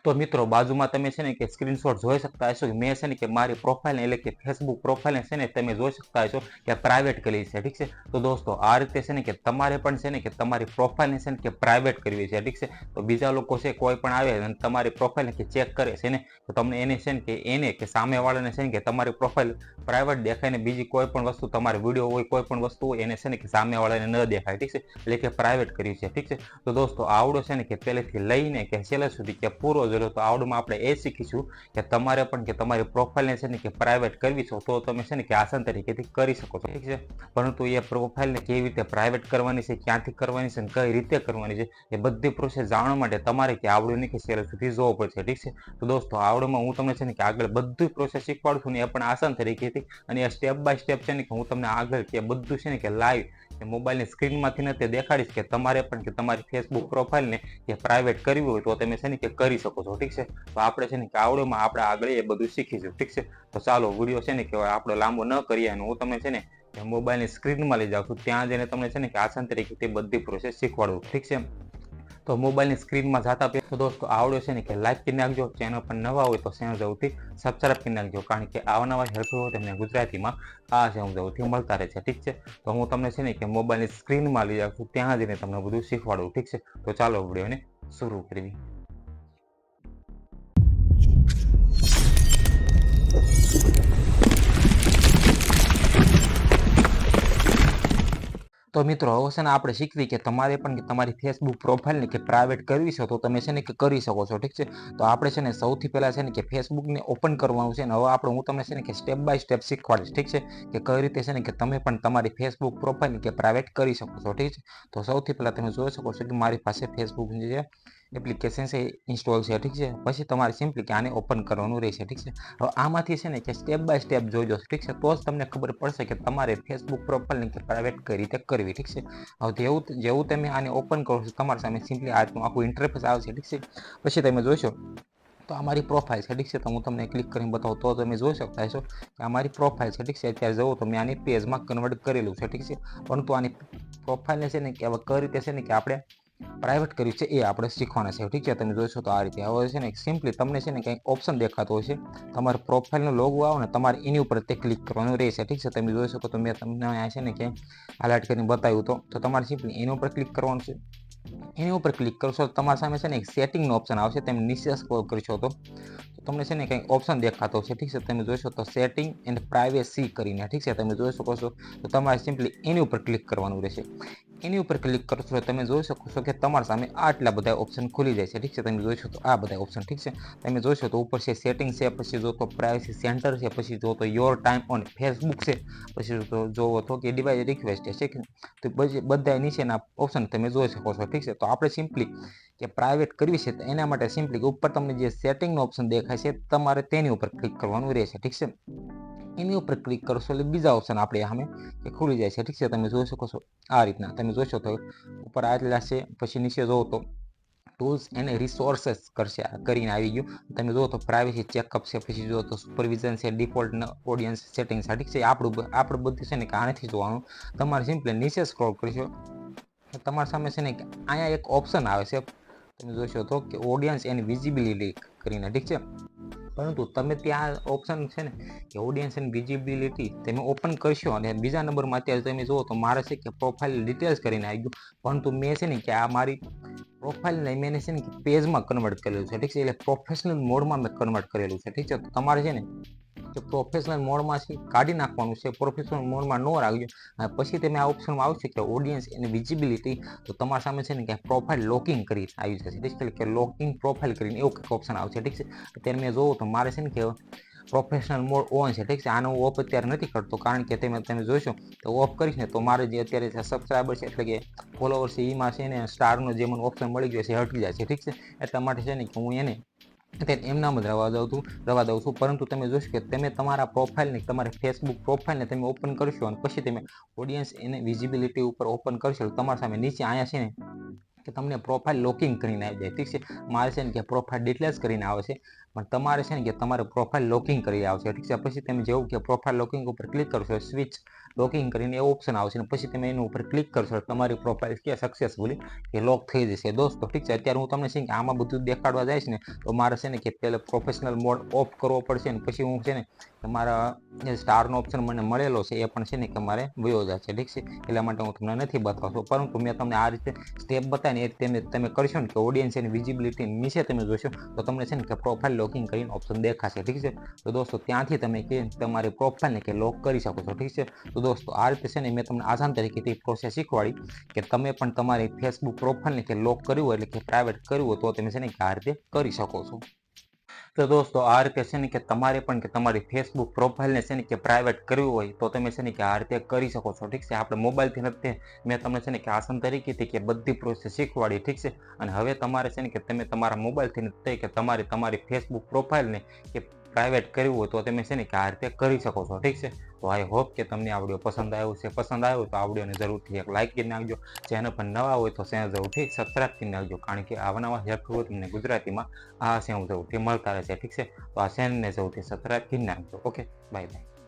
તો મિત્રો બાજુમાં તમે છે ને કે સ્ક્રીનશોટ જોઈ શકતા હશો કે મેં છે ને કે મારી પ્રોફાઇલને એટલે કે ફેસબુક પ્રોફાઇલને છે ને તમે જોઈ શકતા હશો કે પ્રાઇવેટ કરી છે, ઠીક છે. તો દોસ્તો આ રીતે છે ને કે તમારે પણ છે ને કે તમારી પ્રોફાઇલને છે ને કે પ્રાઇવેટ કરવી છે, ઠીક છે. તો બીજા લોકો છે કોઈ પણ આવે અને તમારી પ્રોફાઇલને કે ચેક કરે છે ને તો તમને એને છે ને કે એને કે સામેવાળાને છે ને કે તમારી પ્રોફાઇલ પ્રાઇવેટ દેખાય ને બીજી કોઈ પણ વસ્તુ તમારે વિડીયો હોય કોઈ પણ વસ્તુ હોય એને છે ને કે સામેવાળાને ન દેખાય, ઠીક છે. એટલે કે પ્રાઇવેટ કરવી છે, ઠીક છે. તો દોસ્તો આવડો છે ને કે પહેલેથી લઈને કે છેલ્લે સુધી કે પૂરો જોયો તો આવડમાં આપણે એ શીખીશું કે તમારે પણ કે તમારી પ્રોફાઇલને છે ને કે પ્રાઇવેટ કરવી છો તો તમે છે ને કે આસાન તરીકેથી કરી શકો છો, ઠીક છે. પરંતુ એ પ્રોફાઇલને કેવી રીતે પ્રાઇવેટ કરવાની છે, ક્યાંથી કરવાની છે અને કઈ રીતે કરવાની છે એ બધી પ્રોસેસ જાણવા માટે તમારે કે આવડું નહીં કે છેલ્લે સુધી જોવો પડશે, ઠીક છે. તો દોસ્તો આવડમાં હું તમને છે ને કે આગળ બધી પ્રોસેસ શીખવાડું છું ને એ પણ આસાન તરીકેથી અને એ સ્ટેપ બાય સ્ટેપ છે ને કે હું તમને આગળ કે બધું છે ને કે લાઈવ મોબાઈલની સ્ક્રીનમાંથી ને તે દેખાડીશ કે તમારે પણ કે તમારી ફેસબુક પ્રોફાઇલને કે પ્રાઇવેટ કરવી હોય તો તમે છે ને કે કરી શકો છો, ઠીક છે. તો આપણે છે ને કે આવડોમાં આપણે આગળ એ બધું શીખીશું, ઠીક છે. તો ચાલો વિડીયો છે ને કે આપણો લાંબો ન કરીએ અને હું તમને છે ને મોબાઈલની સ્ક્રીનમાં લઈ જાઉં છું ત્યાં જઈને તમને છે ને કે આસાન તરીકે તે બધી પ્રોસેસ શીખવાડું, ઠીક છે. તો મોબાઈલની સ્ક્રીનમાં જતા પહેલા તો દોસ્તો આવડ્યો છે ને કે લાઈક કરી નાખજો, ચેનલ પર નવા હોય તો ચેનલ જરૂરથી સબસ્ક્રાઇબ કરી નાખજો કારણ કે આવા હેલ્પફુલ હોય તમને ગુજરાતીમાં આ ચેનલ જરૂરથી મળતા રહે છે, ઠીક છે. તો હું તમને છે ને કે મોબાઈલની સ્ક્રીનમાં લઈ જાઉં છું ત્યાં જઈને તમને બધું શીખવાડું, ઠીક છે. તો ચાલો વિડીયોને શરૂ કરવી. તો મિત્રો હવે છે ને આપણે શીખવી કે તમારે પણ કે તમારી ફેસબુક પ્રોફાઇલને કે પ્રાઇવેટ કરવી છે તો તમે છે ને કે કરી શકો છો, ઠીક છે. તો આપણે છે ને સૌથી પહેલા છે ને કે ફેસબુકને ઓપન કરવાનું છે ને હવે આપણે હું તમને છે ને કે સ્ટેપ બાય સ્ટેપ શીખવાડીશ, ઠીક છે. કે કઈ રીતે છે ને કે તમે પણ તમારી ફેસબુક પ્રોફાઇલ કે પ્રાઇવેટ કરી શકો છો, ઠીક છે. તો સૌથી પહેલા તમે જોઈ શકો છો કે મારી પાસે ફેસબુકની જે એપ્લિકેશન છે ઇન્સ્ટોલ છે, ઠીક છે. પછી તમારે સિમ્પલી કે આને ઓપન કરવાનું રહેશે, ઠીક છે. હવે આમાંથી છે ને કે સ્ટેપ બાય સ્ટેપ જોઈજો, ઠીક છે. તો જ તમને ખબર પડશે કે તમારે ફેસબુક પ્રોફાઇલને કે પ્રાઇવેટ કઈ રીતે કરવી, ઠીક છે. હવે જેવું તમે આને ઓપન કરો છો તમારી સામે સિમ્પલી આખું ઇન્ટરફેસ આવશે, ઠીક છે. પછી તમે જોશો તો અમારી પ્રોફાઇલ છે, ઠીક છે. તો હું તમને ક્લિક કરીને બતાવું તો તમે જોઈ શકતા હશો કે અમારી પ્રોફાઇલ છે, ઠીક છે. અત્યારે જુઓ તો મેં આની પેજમાં કન્વર્ટ કરેલું છે, ઠીક છે. પરંતુ આની પ્રોફાઇલને છે ને કે હવે કઈ રીતે છે ને કે આપણે પ્રાઇવેટ કર્યું છે એ આપણે શીખવાના છે, ઠીક છે. તમે જોશો તો આ રીતે હવે છે ને સિમ્પલી તમને છે ને કંઈક ઓપ્શન દેખાતો હોય છે તમારા પ્રોફાઇલનો લોગો આવે ને તમારે એની ઉપર તે ક્લિક કરવાનું રહેશે, ઠીક છે. તમે જોઈ શકો તો મેં તમને અહીંયા છે ને કે હાઇલાઇટ કરીને બતાવ્યું તો તમારે સિમ્પલી એની ઉપર ક્લિક કરવાનું છે. એની ઉપર ક્લિક કરશો તો તમારી સામે છે ને એક સેટિંગનો ઓપ્શન આવશે, તમે નીચે સ્ક્રોલ કરશો તો તમને છે ને કંઈક ઓપ્શન દેખાતો છે, ઠીક છે. તમે જોશો તો સેટિંગ એન્ડ પ્રાઇવેસી કરીને, ઠીક છે. તમે જોઈ શકો છો તો તમારે સિમ્પલી એની ઉપર ક્લિક કરવાનું રહેશે. એની ઉપર ક્લિક કરશો તમે જોઈ શકો છો કે તમારી સામે આટલા બધા ઓપ્શન ખુલી જાય છે, ઠીક છે. તમે જોશો તો આ બધા ઓપ્શન, ઠીક છે. તમે જોશો તો ઉપર છે સેટિંગ છે, પછી જો તો પ્રાઇવસી સેન્ટર છે, પછી જો તો યોર ટાઈમ ઓન ફેસબુક છે, પછી તો જોવો તો કે ડિવાઇસ રિક્વેસ્ટ છે, તો બધા નીચેના ઓપ્શન તમે જોઈ શકો છો, ઠીક છે. તો આપણે સિમ્પલી કે પ્રાઇવેટ કરવી છે તો એના માટે સિમ્પલી ઉપર તમને જે સેટિંગનો ઓપ્શન દેખાય છે તમારે તેની ઉપર ક્લિક કરવાનું રહેશે, ઠીક છે. એની ઉપર ક્લિક કરશો એટલે બીજા ઓપ્શન આપણે સામે એ ખુલી જાય છે, ઠીક છે. તમે જોઈ શકો છો આ રીતના તમે જોશો તો ઉપર આટલા છે, પછી નીચે જોવો તો ટૂલ્સ એન્ડ રિસોર્सेस કરશે કરીને આવી ગયું. તમે જુઓ તો પ્રાઇવેસી ચેકઅપ છે, પછી જુઓ તો સુપરવિઝન છે, ડિફોલ્ટ ઓડિયન્સ સેટિંગ છે, ઠીક છે. આપણું બધું છે ને કે આનાથી જોવાનું તમારે સિમ્પલી નીચે સ્ક્રોલ કરશો તમારી સામે છે ને કે અહીંયા એક ઓપ્શન આવે છે તમે જોશો તો કે ઓડિયન્સ એન્ડ વિઝિબિલિટી કરીને, ઠીક છે. પરંતુ તમે ત્યાં ઓપ્શન છે ને કે ઓડિયન્સ એન્ડ વિઝિબિલિટી તમે ઓપન કરશો અને બીજા નંબરમાં અત્યારે તમે જુઓ તો મારે છે કે પ્રોફાઇલ ડિટેલ્સ કરીને આવી ગયું, પરંતુ મેં છે ને કે આ મારી પ્રોફાઇલને મેં છે ને કે પેજમાં કન્વર્ટ કરેલું છે, ઠીક છે. એટલે પ્રોફેશનલ મોડમાં મેં કન્વર્ટ કરેલું છે, ઠીક છે. તો તમારે છે ને કે પ્રોફેશનલ મોડમાંથી કાઢી નાખવાનું છે, પ્રોફેશનલ મોડમાં ન રાખજો. પછી તમે આ ઓપ્શનમાં આવશે કે ઓડિયન્સ એન્ડ વિઝિબિલિટી તો તમારી સામે છે ને કે પ્રોફાઇલ લોકિંગ કરી આવી જશે, ઠીક છે. કે લોકિંગ પ્રોફાઇલ કરીને એવું કંઈક ઓપ્શન આવશે, ઠીક છે. અત્યારે મેં જોવું તો મારે છે ને કે પ્રોફેશનલ મોડ ઓન છે, ઠીક છે. આનો હું ઓફ અત્યારે નથી કરતો કારણ કે તમે જોઈશો તો ઓફ કરીશ ને તો મારે જે અત્યારે સબસ્ક્રાઈબર છે એટલે કે ફોલોવર્સ છે એમાં છે ને સ્ટારનો જે મને ઓપ્શન મળી ગયો છે હટી જાય છે, ઠીક છે. એટલા માટે છે ને કે હું એને અત્યારે એમનામ જ રવા દઉં છું. પરંતુ તમે જોશો કે તમે તમારા પ્રોફાઇલને તમારી ફેસબુક પ્રોફાઇલને તમે ઓપન કરશો અને પછી તમે ઓડિયન્સ એને વિઝિબિલિટી ઉપર ઓપન કરશો તો તમારી સામે નીચે અહીંયા છે ને કે તમને પ્રોફાઇલ લોકિંગ કરીને આવી જાય, ઠીક છે. મારે છે ને કે પ્રોફાઇલ ડિટેલ્સ કરીને આવે છે પણ તમારે છે ને કે તમારે પ્રોફાઇલ લોકિંગ કરી આવશે, ઠીક છે. પછી તમે જેવું કે પ્રોફાઇલ લોકિંગ ઉપર ક્લિક કરશો, સ્વિચ લોકિંગ કરીને એ ઓપ્શન આવશે ને પછી તમે એના ઉપર ક્લિક કરશો, તમારી પ્રોફાઇલ કે સક્સેસફુલી એ લોક થઈ જશે દોસ્તો, ઠીક છે. અત્યારે હું તમને છે કે આમાં બધું દેખાડવા જઈશ ને તો મારે છે ને કે પહેલાં પ્રોફેશનલ મોડ ઓફ કરવો પડશે ને પછી હું છે ને તમારા જે સ્ટારનો ઓપ્શન મને મળેલો છે એ પણ છે ને કે મારે વયો જશે, ઠીક છે. એટલા માટે હું તમને નથી બતાવતો, પરંતુ મેં તમને આ રીતે સ્ટેપ બતાવીને એ તમે કરશો ને કે ઓડિયન્સ એની વિઝિબિલિટી નીચે તમે જોશો તો તમને છે ને કે પ્રોફાઇલ લોકિંગ કરીને ઓપ્શન દેખાશે, ઠીક છે. તો દોસ્તો ત્યાંથી તમે કે તમારી પ્રોફાઇલને કે લોક કરી શકો છો, ઠીક છે. તો દોસ્તો આ રીતે છે ને મેં તમને આસાન તરીકેથી પ્રોસેસ શીખવાડી કે તમે પણ તમારી ફેસબુક પ્રોફાઇલને કે લોક કર્યું હોય એટલે કે પ્રાઇવેટ કર્યું હોય તો તમે છે ને કે આ રીતે કરી શકો છો. તો દોસ્તો આ રીતે છે ને કે તમારે પણ કે તમારી ફેસબુક પ્રોફાઇલને છે ને કે પ્રાઇવેટ કરવી હોય તો તમે છે ને કે આ રીતે કરી શકો છો, ઠીક છે. આપણે મોબાઈલથી નથી, મેં તમને છે ને કે આસાન તરીકેથી કે બધી પ્રોસેસ શીખવાડી, ઠીક છે. અને હવે તમારે છે ને કે તમે તમારા મોબાઈલથી નથી કે તમારી ફેસબુક પ્રોફાઇલને કે પ્રાઇવેટ કરવું હોય તો તમે છે ને કે આ રીતે કરી શકો છો, ઠીક છે. તો આઈ હોપ કે તમને આ વિડીયો પસંદ આવ્યો છે. પસંદ આવ્યો તો આ વિડીયોને જરૂરથી એક લાઇક કરી નાખજો. ચેનલ પર નવા હોય તો ચેનલ જરૂરથી સબસ્ક્રાઇબ કરી નાખજો, કારણ કે આવા નવા હેલ્પફુલ તમને ગુજરાતીમાં આ સેવ જરૂરથી મળતા રહેશે, ઠીક છે. તો આ ચેનલને જરૂરથી સબસ્ક્રાઇબ કરી નાખજો. Okay, bye bye.